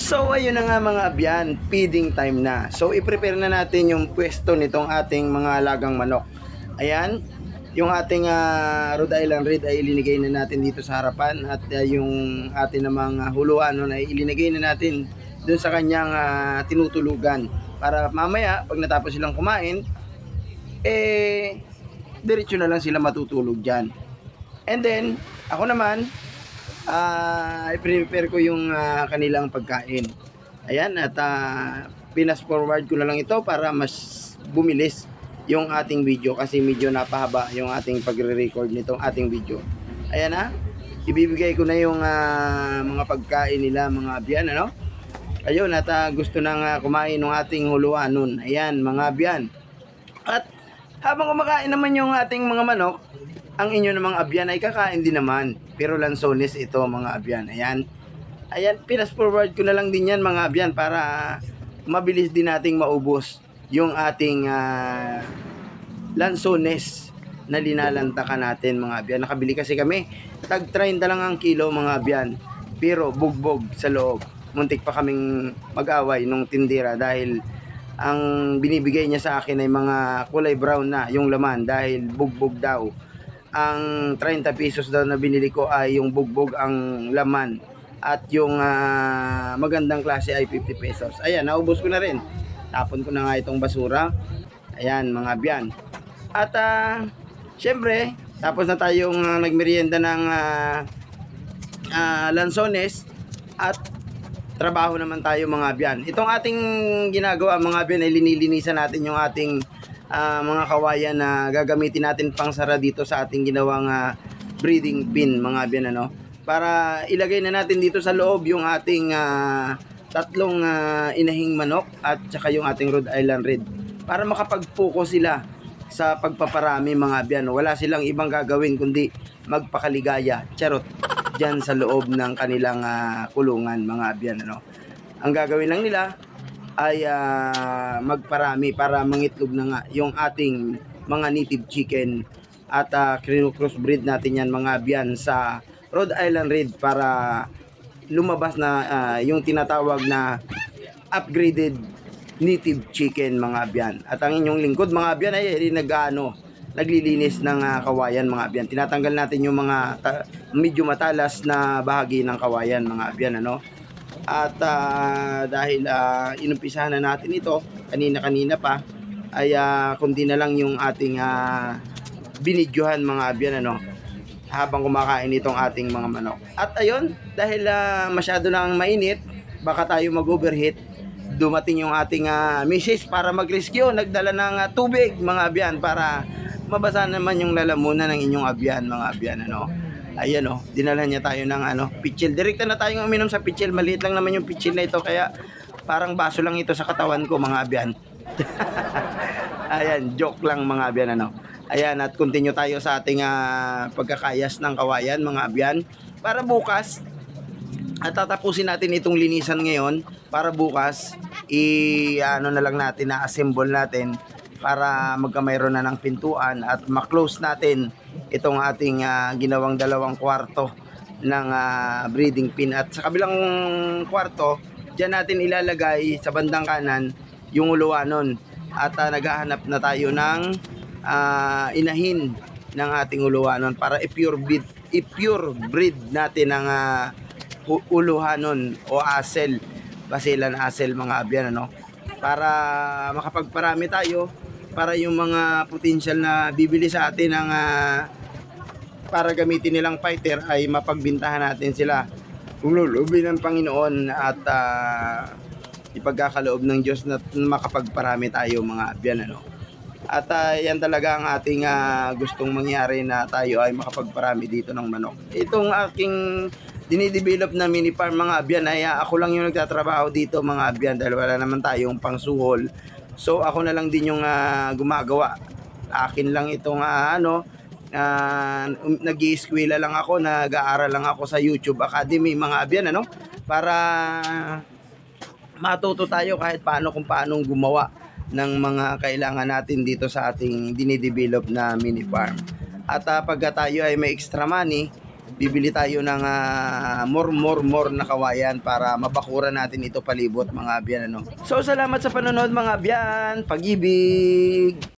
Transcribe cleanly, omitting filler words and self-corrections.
So ayun na nga mga abyan, feeding time na. So i-prepare na natin yung pwesto nitong ating mga alagang manok. Ayan, yung ating Rhode Island Red ay ilinigay na natin dito sa harapan at yung ating namang huluan nun ay ilinigay na natin dun sa kanyang tinutulugan para mamaya pag natapos silang kumain, diretso na lang sila matutulog dyan. And then, ako naman, i-prepare ko yung kanilang pagkain. Ayan, at pinas forward ko na lang ito para mas bumilis yung ating video kasi medyo napahaba yung ating pagre-record nitong ating video. Ayan na, ibibigay ko na yung mga pagkain nila mga abyan, ano? Ayun, at gusto nang kumain ng ating huluan nun. Ayan, mga abyan. At habang kumakain naman yung ating mga manok, ang inyo namang abyan ay kakain din naman. Pero lansones ito mga abyan. Ayan. Ayan, pinas forward ko na lang din yan mga abyan para mabilis din nating maubos yung ating lansones na linalantakan natin mga abyan. Nakabili kasi kami. Tag 30 lang ang kilo mga abyan. Pero bugbog sa loob. Muntik pa kaming mag-away nung tindira dahil ang binibigay niya sa akin ay mga kulay brown na yung laman dahil bugbog daw. Ang 30 pesos daw na binili ko ay yung bugbog ang laman at yung magandang klase ay 50 pesos. Ayan, naubos ko na rin. Tapon ko na nga itong basura. Ayan, mga abyan. At syempre, tapos na tayong nagmerienda ng lansones at trabaho naman tayo mga abyan. Itong ating ginagawa mga abyan ay linilinisan natin yung ating mga kawayan na gagamitin natin pang sara dito sa ating ginawang breeding pin mga abyan, ano, para ilagay na natin dito sa loob yung ating tatlong inahing manok at saka yung ating Rhode Island Red para makapag-focus sila sa pagpaparami mga abyan. Wala silang ibang gagawin kundi magpakaligaya, charot, dyan sa loob ng kanilang kulungan mga abyan, ano. Ang gagawin lang nila ay magparami para mangitlog na nga yung ating mga native chicken at crossbreed natin yan mga abyan sa Rhode Island Red para lumabas na yung tinatawag na upgraded native chicken mga abyan. At ang inyong lingkod mga abyan ay naglilinis ng kawayan mga abyan. Tinatanggal natin yung mga medyo matalas na bahagi ng kawayan mga abyan, ano. At dahil inumpisahan na natin ito kanina pa ay kundi na lang yung ating binidyohan mga abyan, ano, habang kumakain itong ating mga manok. At ayun, dahil masyado nang mainit, baka tayo mag-overheat, dumating yung ating misis para mag-rescue. Nagdala ng tubig mga abyan para mabasa naman yung lalamunan ng inyong abyan mga abyan, ano. Ayan, oh, dinala niya tayo ng pitchil. Direkta na tayong uminom sa pitchil. Maliit lang naman yung pitchil na ito kaya parang baso lang ito sa katawan ko mga abyan. Ayan, joke lang mga abyan, ano. Ayan, at continue tayo sa ating pagkakayas ng kawayan mga abyan para bukas at tatapusin natin itong linisan ngayon para bukas na lang natin, na-assemble natin para magkamayroon na ng pintuan at ma-close natin itong ating ginawang dalawang kwarto ng breeding pin. At sa kabilang kwarto, dyan natin ilalagay sa bandang kanan yung uluwanon. At naghahanap na tayo ng inahin ng ating uluwanon para i-pure breed natin ng uluhanon o asel, basilan asel mga abyan, ano, para makapagparami tayo para yung mga potential na bibili sa atin ng para gamitin nilang fighter ay mapagbintahan natin sila kung lulubin ng Panginoon at ipagkakaloob ng Diyos na makapagparami tayo mga abyan, ano. At yan talaga ang ating gustong mangyari, na tayo ay makapagparami dito ng manok. Itong aking dinidevelop na mini farm mga abyan ay ako lang yung nagtatrabaho dito mga abyan dahil wala naman tayong pangsuhol. So ako na lang din yung gumagawa. Akin lang itong nag-i-eskwela lang ako, nag-aaral lang ako sa YouTube Academy mga abyan, ano, para matuto tayo kahit paano kung paano gumawa ng mga kailangan natin dito sa ating dinidevelop na mini farm. At pagka tayo ay may extra money, bibili tayo ng more na kawayan para mabakuran natin ito palibot mga abyan, ano. So salamat sa panonood mga abyan, pag-ibig.